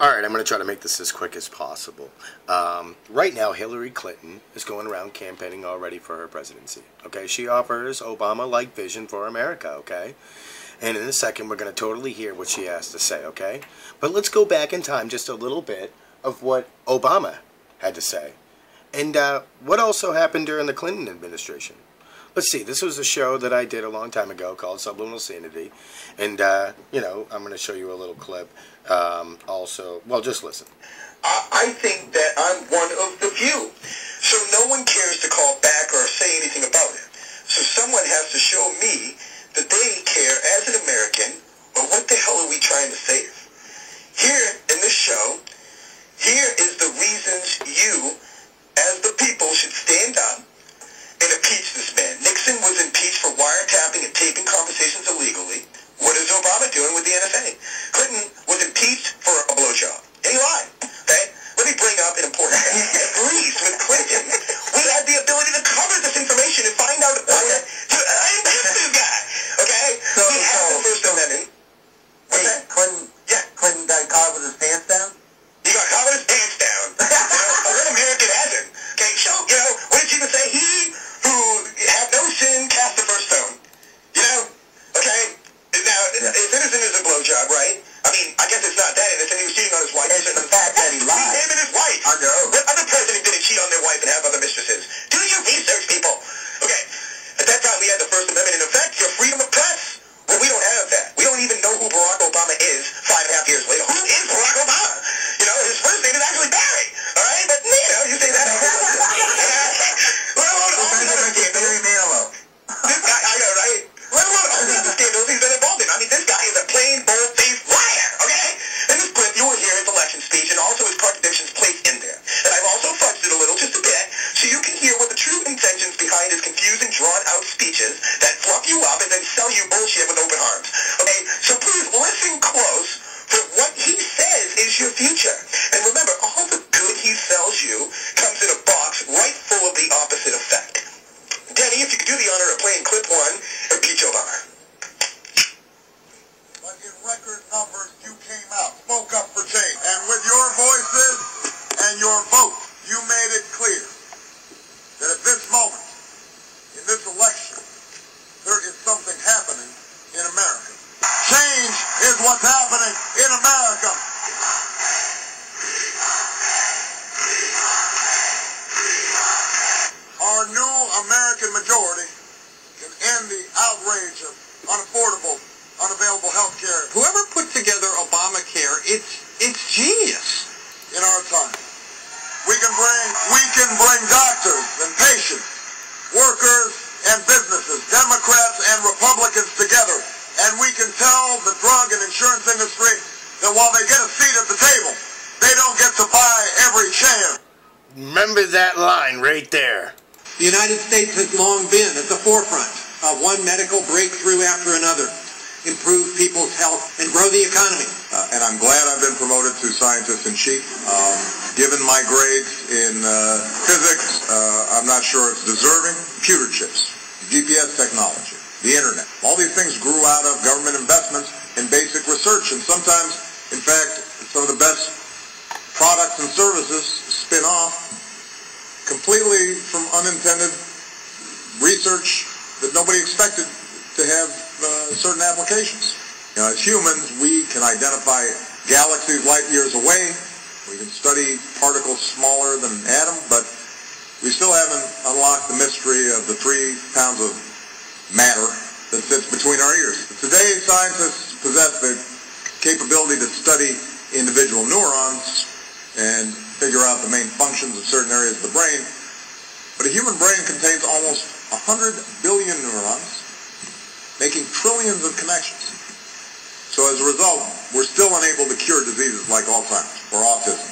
Alright, I'm going to try to make this as quick as possible. Right now, Hillary Clinton is going around campaigning already for her presidency. Okay, she offers Obama-like vision for America, okay? And in a second, we're going to totally hear what she has to say, okay? But let's go back in time just a little bit of what Obama had to say. And what also happened during the Clinton administration. Let's see, this was a show that I did a long time ago called Subliminal Sanity. And, you know, I'm going to show you a little clip. Also, well, just listen. I think that I'm one of the few. So no one cares to call back or say anything about it. So someone has to show me that they care as an American, or what the hell are we trying to save? Here in this show, here is the reasons you, as the people, should stand up and impeach this man. Nixon was impeached for wiretapping and taping conversations illegally. What is Obama doing with the NSA? Clinton was impeached for a blowjob. And he lied. Okay? Let me bring up an important fact. At least with Clinton, we had the ability to cover this information and find out about it. I impeached this guy. Okay? We have the First Amendment. What's that? Clinton got caught with his pants down? He got caught with his pants down. What American hasn't? Okay, so, you know, what did you even say? He who had no sin cast the first stone. You know? Okay? Now, if innocent is a blowjob, right? I mean, I guess it's not that innocent. He was cheating on his wife. It's the fact that he lied. Him and his wife. I know. What other president didn't cheat on their wife and have other mistresses? Do your research, people. Okay. At that time, we had the First Amendment in effect. Your freedom of press. Well, we don't have that. We don't even know who Barack Obama is 5.5 years later. Who is Barack Obama? You know, his first name is actually Barry. All right? But, you know, you say that. Barry Manilow. This guy, I know, right? Let alone all the other scandals he's been involved in. I mean, this guy is a plain, bold-faced liar, okay? In this clip, you will hear his election speech and also his contradictions placed in there. And I've also fudged it a little, just a bit, so you can hear what the true intentions behind his confusing, drawn-out speeches that fluff you up and then sell you bullshit with open arms. Okay? So please listen close, for what he says is your future. And remember, all the good he sells you comes in a box right full of the opposite effect. Denny, if you could do the honor of playing clip one, impeach Obama. But in record numbers, you came out, spoke up for change. And with your voices and your vote, you made it clear that at this moment, in this election, there is something happening in America. Change is what's happening in America. Our new American majority can end the outrage of unaffordable, unavailable health care. Whoever put together Obamacare, it's genius. In our time, we can bring doctors and patients, workers and businesses, Democrats and Republicans together, and we can tell the drug and insurance industry that while they get a seat at the table, they don't get to buy every chair. Remember that line right there. The United States has long been at the forefront of one medical breakthrough after another, improve people's health, and grow the economy. And I'm glad I've been promoted to scientist-in-chief. Given my grades in physics, I'm not sure it's deserving. Computer chips, GPS technology, the internet. All these things grew out of government investments in basic research, and sometimes, in fact, some of the best products and services spin off completely from unintended research that nobody expected to have certain applications. You know, as humans, we can identify galaxies light years away. We can study particles smaller than an atom, but we still haven't unlocked the mystery of the 3 pounds of matter that sits between our ears. Today, scientists possess the capability to study individual neurons and figure out the main functions of certain areas of the brain. But a human brain contains almost 100 billion neurons, making trillions of connections. So as a result, we're still unable to cure diseases like Alzheimer's or autism,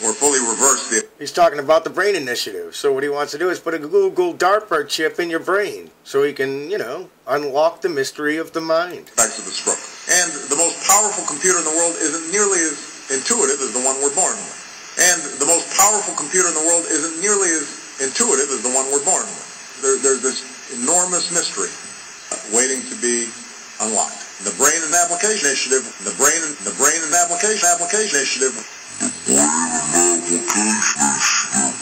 or fully reverse the... He's talking about the brain initiative. So what he wants to do is put a Google DARPA chip in your brain so he can, you know, unlock the mystery of the mind. Effects of the stroke. And the most powerful computer in the world isn't nearly as intuitive as the one we're born with. And the most powerful computer in the world isn't nearly as intuitive as the one we're born with. There's this enormous mystery waiting to be unlocked. The Brain and Application Initiative, the Brain and Application application initiative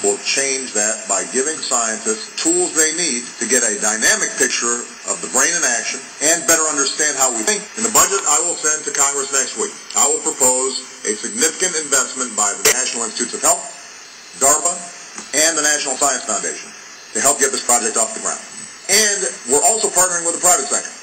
will change that by giving scientists tools they need to get a dynamic picture of the brain in action and better understand how we think. In the budget I will send to Congress next week, I will propose a significant investment by the National Institutes of Health, DARPA, and the National Science Foundation to help get this project off the ground. And we're also partnering with the private sector.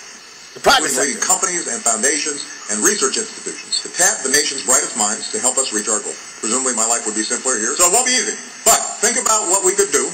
The private leading sector. Companies and foundations and research institutions to tap the nation's brightest minds to help us reach our goal. Presumably my life would be simpler here, so it won't be easy. But think about what we could do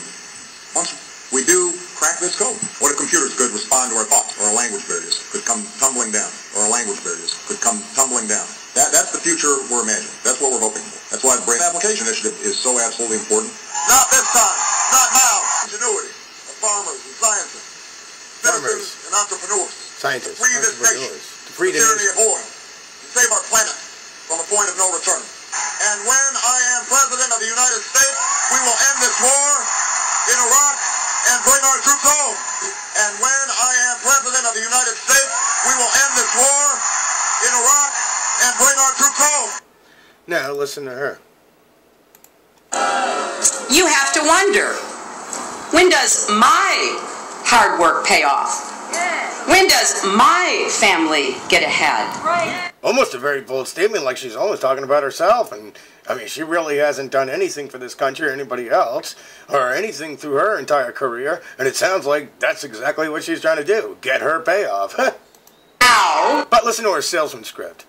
once we do crack this code. What if computers could respond to our thoughts, or our language barriers could come tumbling down, or our language barriers could come tumbling down. That's the future we're imagining. That's what we're hoping for. That's why the Brain Application Initiative is so absolutely important. Not this time. Not now. Ingenuity of farmers and scientists, citizens and entrepreneurs. Scientists, To free this nation, to free the tyranny nation. of oil, to save our planet from a point of no return. And when I am President of the United States, we will end this war in Iraq and bring our troops home. And when I am President of the United States, we will end this war in Iraq and bring our troops home. Now listen to her. You have to wonder, when does my hard work pay off? When does my family get ahead? Almost a very bold statement, like she's almost talking about herself. And I mean, she really hasn't done anything for this country or anybody else, or anything through her entire career. And it sounds like that's exactly what she's trying to do, get her payoff. Now, But listen to her salesman script.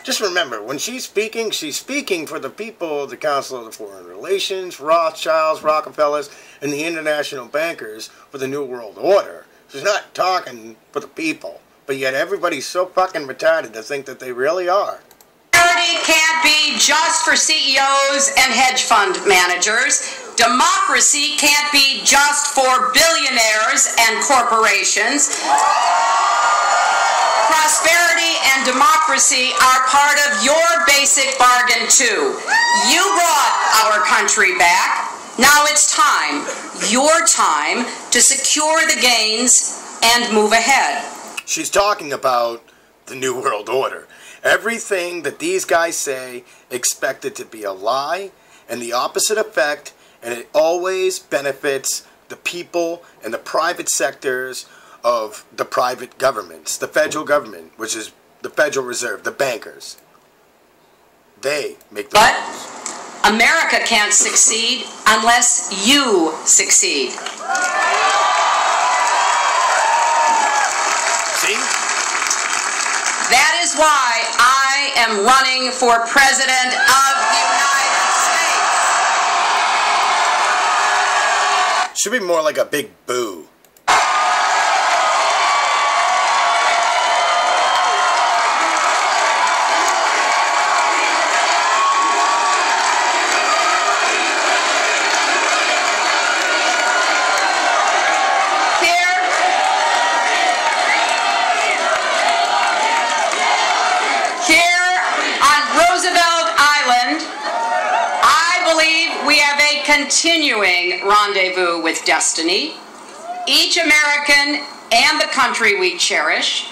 Just remember, when she's speaking for the people of the Council of Foreign Relations, Rothschilds, Rockefellers, and the international bankers for the New World Order. She's not talking for the people, but yet everybody's so fucking retarded to think that they really are. Prosperity can't be just for CEOs and hedge fund managers. Democracy can't be just for billionaires and corporations. Prosperity and democracy are part of your basic bargain too. You brought our country back. Now it's time, your time, to secure the gains and move ahead. She's talking about the New World Order. Everything that these guys say, expect it to be a lie and the opposite effect, and it always benefits the people and the private sectors of the private governments, the federal government, which is the Federal Reserve, the bankers. They make the rules. But America can't succeed unless you succeed. See? That is why I am running for President of the United States. Should be more like a big boo. Continuing rendezvous with destiny, each American and the country we cherish.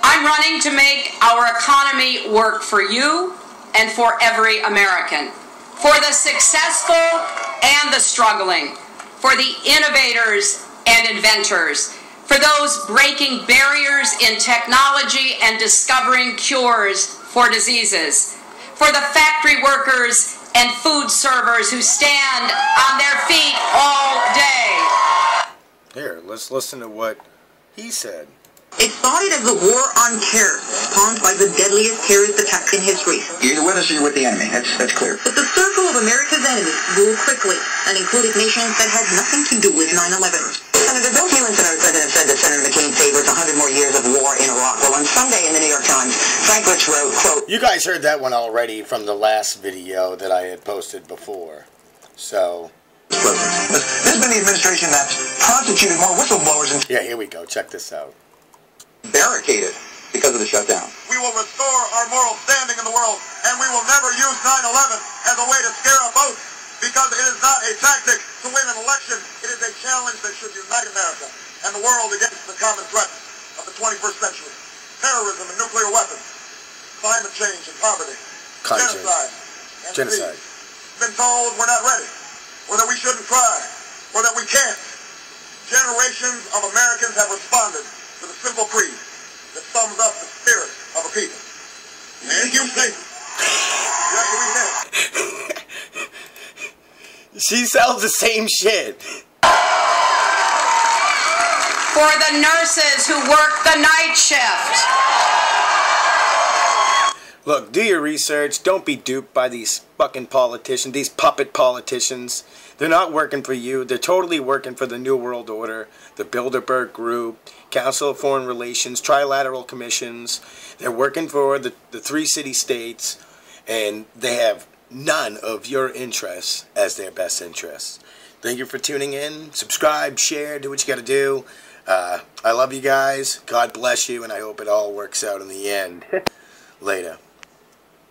I'm running to make our economy work for you and for every American, for the successful and the struggling, for the innovators and inventors, for those breaking barriers in technology and discovering cures for diseases, for the factory workers and food servers who stand on their feet all day. Here, let's listen to what he said. It started as a war on terror, spawned by the deadliest terrorist attacks in history. You're either with us or you're with the enemy. That's clear. But the circle of America's enemies grew quickly and included nations that had nothing to do with 9/11. Senator Bill Clinton, our president, said that Senator McCain favors 100 more years of war in Iraq. Well, on Sunday in the New York Times, Frank Rich wrote, quote, You guys heard that one already from the last video that I had posted before. So, This has been the administration that's prosecuted more whistleblowers and yeah, here we go. Check this out. barricaded because of the shutdown. We will restore our moral standing in the world, and we will never use 9/11 as a way to scare a vote. because it is not a tactic to win an election. It is a challenge that should unite America and the world against the common threats of the 21st century. Terrorism and nuclear weapons, climate change and poverty, genocide and disease. Been told we're not ready, or that we shouldn't try, or that we can't. Generations of Americans have responded to the simple creed that sums up the spirit of a people. And you think, yes, we can. She sells the same shit. For the nurses who work the night shift. Look, do your research. Don't be duped by these fucking politicians, these puppet politicians. They're not working for you. They're totally working for the New World Order, the Bilderberg Group, Council of Foreign Relations, Trilateral Commissions. They're working for the three city-states, and they have none of your interests as their best interests. Thank you for tuning in. Subscribe, share, do what you gotta do. I love you guys. God bless you, and I hope it all works out in the end. Later.